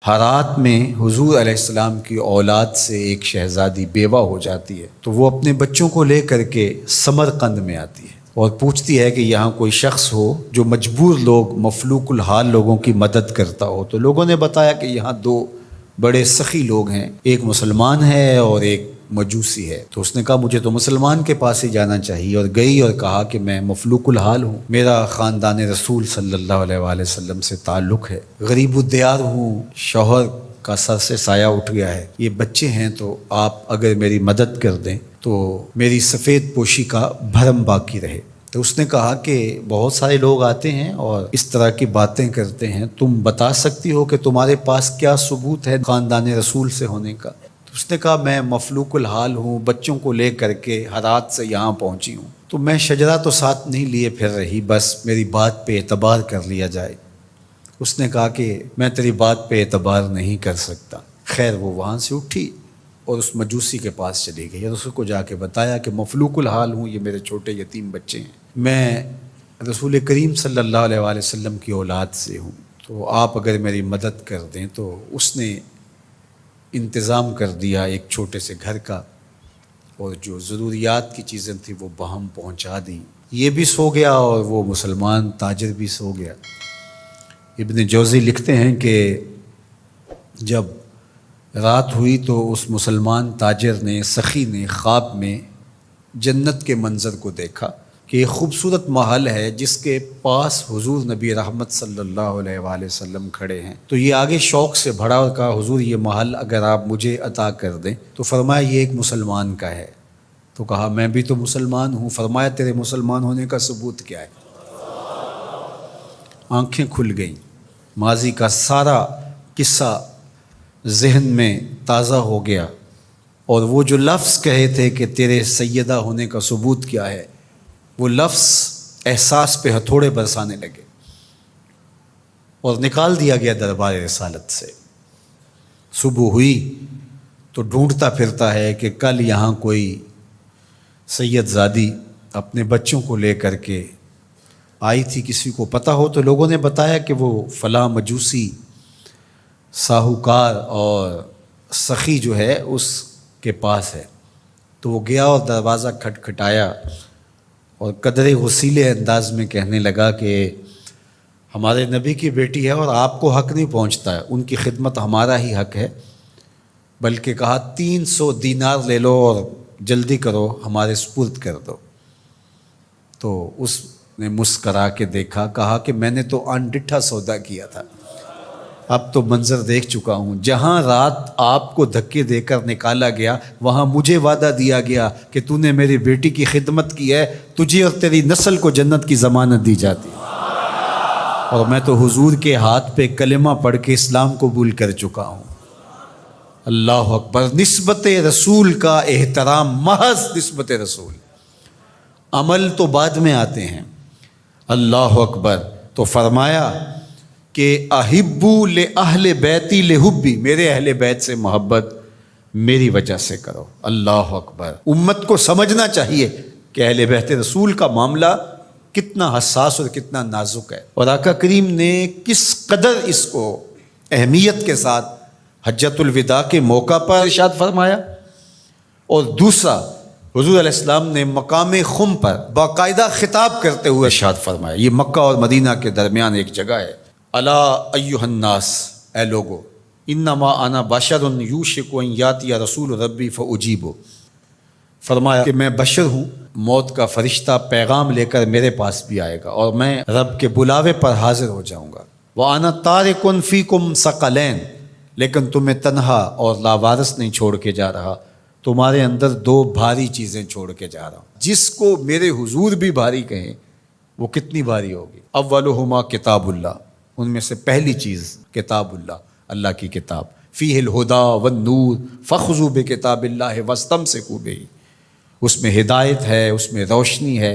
ہرات میں حضور علیہ السلام کی اولاد سے ایک شہزادی بیوہ ہو جاتی ہے، تو وہ اپنے بچوں کو لے کر کے سمرقند میں آتی ہے اور پوچھتی ہے کہ یہاں کوئی شخص ہو جو مجبور لوگ، مفلوک الحال لوگوں کی مدد کرتا ہو۔ تو لوگوں نے بتایا کہ یہاں دو بڑے سخی لوگ ہیں، ایک مسلمان ہے اور ایک مجوسی ہے۔ تو اس نے کہا مجھے تو مسلمان کے پاس ہی جانا چاہیے، اور گئی اور کہا کہ میں مفلوک الحال ہوں، میرا خاندان رسول صلی اللہ علیہ وآلہ وسلم سے تعلق ہے، غریب الدیار ہوں، شوہر کا سر سے سایہ اٹھ گیا ہے، یہ بچے ہیں، تو آپ اگر میری مدد کر دیں تو میری سفید پوشی کا بھرم باقی رہے۔ تو اس نے کہا کہ بہت سارے لوگ آتے ہیں اور اس طرح کی باتیں کرتے ہیں، تم بتا سکتی ہو کہ تمہارے پاس کیا ثبوت ہے خاندان رسول سے ہونے کا؟ تو اس نے کہا میں مفلوک الحال ہوں، بچوں کو لے کر کے ہرات سے یہاں پہنچی ہوں، تو میں شجرہ تو ساتھ نہیں لیے پھر رہی، بس میری بات پہ اعتبار کر لیا جائے۔ اس نے کہا کہ میں تیری بات پہ اعتبار نہیں کر سکتا۔ خیر وہ وہاں سے اٹھی اور اس مجوسی کے پاس چلی گئی اور اس کو جا کے بتایا کہ مفلوک الحال ہوں، یہ میرے چھوٹے یتیم بچے ہیں، میں رسول کریم صلی اللہ علیہ وآلہ وسلم کی اولاد سے ہوں، تو آپ اگر میری مدد کر دیں۔ تو اس نے انتظام کر دیا ایک چھوٹے سے گھر کا، اور جو ضروریات کی چیزیں تھیں وہ باہم پہنچا دیں۔ یہ بھی سو گیا اور وہ مسلمان تاجر بھی سو گیا۔ ابن جوزی لکھتے ہیں کہ جب رات ہوئی تو اس مسلمان تاجر نے، سخی نے، خواب میں جنت کے منظر کو دیکھا کہ ایک خوبصورت محل ہے جس کے پاس حضور نبی رحمت صلی اللہ علیہ وآلہ وسلم کھڑے ہیں۔ تو یہ آگے شوق سے بھرا اور کہا حضور یہ محل اگر آپ مجھے عطا کر دیں۔ تو فرمایا یہ ایک مسلمان کا ہے۔ تو کہا میں بھی تو مسلمان ہوں۔ فرمایا تیرے مسلمان ہونے کا ثبوت کیا ہے؟ آنکھیں کھل گئیں، ماضی کا سارا قصہ ذہن میں تازہ ہو گیا، اور وہ جو لفظ کہے تھے کہ تیرے سیدہ ہونے کا ثبوت کیا ہے، وہ لفظ احساس پہ ہتھوڑے برسانے لگے اور نکال دیا گیا دربار رسالت سے۔ صبح ہوئی تو ڈھونڈتا پھرتا ہے کہ کل یہاں کوئی سید زادی اپنے بچوں کو لے کر کے آئی تھی، کسی کو پتہ ہو تو لوگوں نے بتایا کہ وہ فلاں مجوسی ساہوکار اور سخی جو ہے اس کے پاس ہے۔ تو وہ گیا اور دروازہ کھٹکھٹایا اور قدرے غسیلے انداز میں کہنے لگا کہ ہمارے نبی کی بیٹی ہے اور آپ کو حق نہیں پہنچتا ہے، ان کی خدمت ہمارا ہی حق ہے، بلکہ کہا 300 دینار لے لو اور جلدی کرو ہمارے سپرد کر دو۔ تو اس نے مسکرا کے دیکھا، کہا کہ میں نے تو انڈٹھا سودا کیا تھا، اب تو منظر دیکھ چکا ہوں، جہاں رات آپ کو دھکے دے کر نکالا گیا وہاں مجھے وعدہ دیا گیا کہ تو نے میری بیٹی کی خدمت کی ہے، تجھے اور تیری نسل کو جنت کی ضمانت دی جاتی ہے، اور میں تو حضور کے ہاتھ پہ کلمہ پڑھ کے اسلام قبول کر چکا ہوں۔ اللہ اکبر۔ نسبت رسول کا احترام، محض نسبت رسول، عمل تو بعد میں آتے ہیں۔ اللہ اکبر۔ تو فرمایا کہ احبو لأہل بیتی لحبی، میرے اہل بیت سے محبت میری وجہ سے کرو۔ اللہ اکبر۔ امت کو سمجھنا چاہیے کہ اہل بیت رسول کا معاملہ کتنا حساس اور کتنا نازک ہے، اور آقا کریم نے کس قدر اس کو اہمیت کے ساتھ حجۃ الوداع کے موقع پر ارشاد فرمایا، اور دوسرا حضور علیہ السلام نے مقام خم پر باقاعدہ خطاب کرتے ہوئے ارشاد فرمایا۔ یہ مکہ اور مدینہ کے درمیان ایک جگہ ہے۔ الا ایھا الناس، اے لوگو، انما انا بشر یوشک ان یاتی رسول ربی فاجیب، فرمایا کہ میں بشر ہوں، موت کا فرشتہ پیغام لے کر میرے پاس بھی آئے گا اور میں رب کے بلاوے پر حاضر ہو جاؤں گا۔ وانا تارک فیکم ثقلین، لیکن تمہیں تنہا اور لاوارث نہیں چھوڑ کے جا رہا، تمہارے اندر دو بھاری چیزیں چھوڑ کے جا رہا ہوں، جس کو میرے حضور بھی بھاری کہیں وہ کتنی بھاری ہوگی۔ اولہما کتاب اللہ، ان میں سے پہلی چیز کتاب اللہ، اللہ کی کتاب، فیہ الہدی والنور فخذوا بکتاب اللہ واستمسکوا بہ، اس میں ہدایت ہے، اس میں روشنی ہے،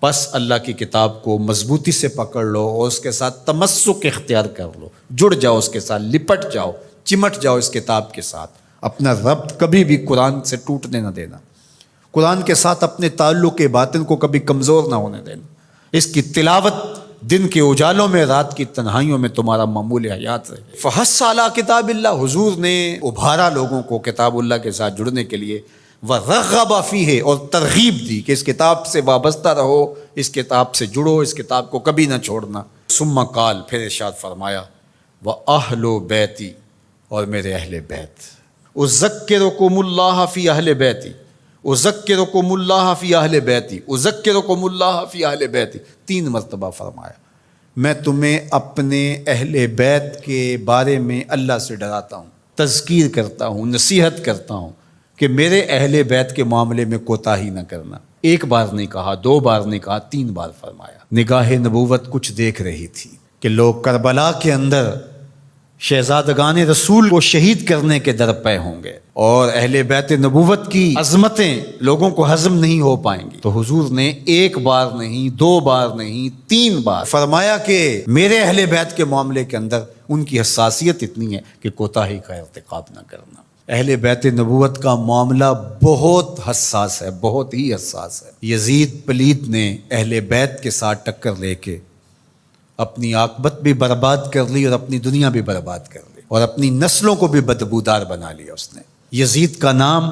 بس اللہ کی کتاب کو مضبوطی سے پکڑ لو اور اس کے ساتھ تمسک اختیار کر لو، جڑ جاؤ اس کے ساتھ، لپٹ جاؤ، چمٹ جاؤ اس کتاب کے ساتھ، اپنا ربط کبھی بھی قرآن سے ٹوٹنے نہ دینا، قرآن کے ساتھ اپنے تعلق باطن کو کبھی کمزور نہ ہونے دینا، اس کی تلاوت دن کے اجالوں میں رات کی تنہائیوں میں تمہارا معمول حیات رہے۔ فحث علی کتاب اللہ، حضور نے ابھارا لوگوں کو کتاب اللہ کے ساتھ جڑنے کے لیے، وَرَغَّبَ فِيهِ، اور ترغیب دی کہ اس کتاب سے وابستہ رہو، اس کتاب سے جڑو، اس کتاب کو کبھی نہ چھوڑنا۔ ثم قال، پھر ارشاد فرمایا، وَأَهْلُ بَيْتِي، اور میرے اہل بیت، اذکرکم اللہ فی اہل بیتی، اذکرکم اللہ فی اہل بیتی، اذکرکم اللہ فی اہل بیتی، 3 مرتبہ فرمایا، میں تمہیں اپنے اہل بیت کے بارے میں اللہ سے ڈراتا ہوں، تذکیر کرتا ہوں، نصیحت کرتا ہوں کہ میرے اہل بیت کے معاملے میں کوتاہی نہ کرنا۔ 1 بار نہیں کہا، 2 بار نہیں کہا، 3 بار فرمایا۔ نگاہ نبوت کچھ دیکھ رہی تھی کہ لوگ کربلا کے اندر شہزادگان رسول کو شہید کرنے کے درپے ہوں گے، اور اہل بیت نبوت کی عظمتیں لوگوں کو ہضم نہیں ہو پائیں گی، تو حضور نے 1 بار نہیں، 2 بار نہیں، 3 بار فرمایا کہ میرے اہل بیت کے معاملے کے اندر ان کی حساسیت اتنی ہے کہ کوتاہی کا ارتکاب نہ کرنا۔ اہل بیت نبوت کا معاملہ بہت حساس ہے، بہت ہی حساس ہے۔ یزید پلیت نے اہل بیت کے ساتھ ٹکر لے کے اپنی عاقبت بھی برباد کر لی، اور اپنی دنیا بھی برباد کر لی، اور اپنی نسلوں کو بھی بدبودار بنا لیا اس نے۔ یزید کا نام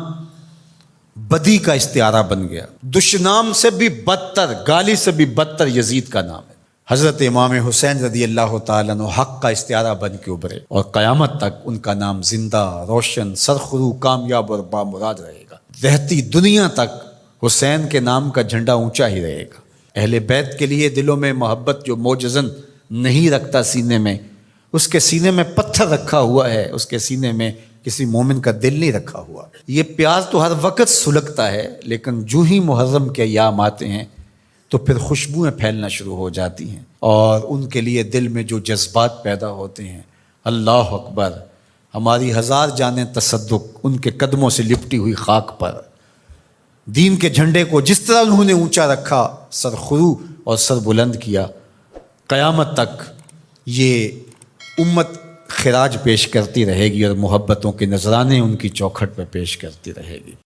بدی کا استعارہ بن گیا، دشنام سے بھی بدتر، گالی سے بھی بدتر یزید کا نام ہے۔ حضرت امام حسین رضی اللہ تعالیٰ عنہ حق کا استعارہ بن کے ابھرے، اور قیامت تک ان کا نام زندہ، روشن، سرخرو، کامیاب اور بامراد رہے گا۔ رہتی دنیا تک حسین کے نام کا جھنڈا اونچا ہی رہے گا۔ اہل بیت کے لیے دلوں میں محبت جو موجزن نہیں رکھتا سینے میں، اس کے سینے میں پتھر رکھا ہوا ہے، اس کے سینے میں کسی مومن کا دل نہیں رکھا ہوا۔ یہ پیار تو ہر وقت سلگتا ہے، لیکن جو ہی محرم کے ایام آتے ہیں تو پھر خوشبوئیں پھیلنا شروع ہو جاتی ہیں، اور ان کے لیے دل میں جو جذبات پیدا ہوتے ہیں، اللہ اکبر، ہماری 1000 جانیں تصدق ان کے قدموں سے لپٹی ہوئی خاک پر، دین کے جھنڈے کو جس طرح انہوں نے اونچا رکھا، سر خرو اور سر بلند کیا، قیامت تک یہ امت خراج پیش کرتی رہے گی، اور محبتوں کے نذرانے ان کی چوکھٹ پہ پیش کرتی رہے گی۔